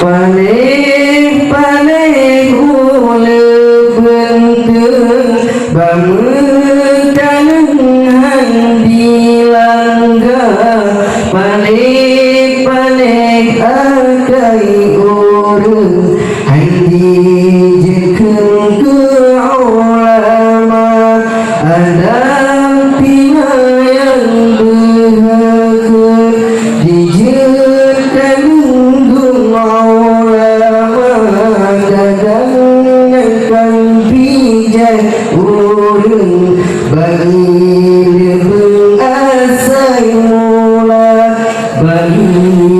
paling ule bentuk bangun kangen dilangga paling akai urun handi jekeng ke ulama ada pina yang berhaka dijekan ulama kadang bijak urun bagi lebih asai mula bagi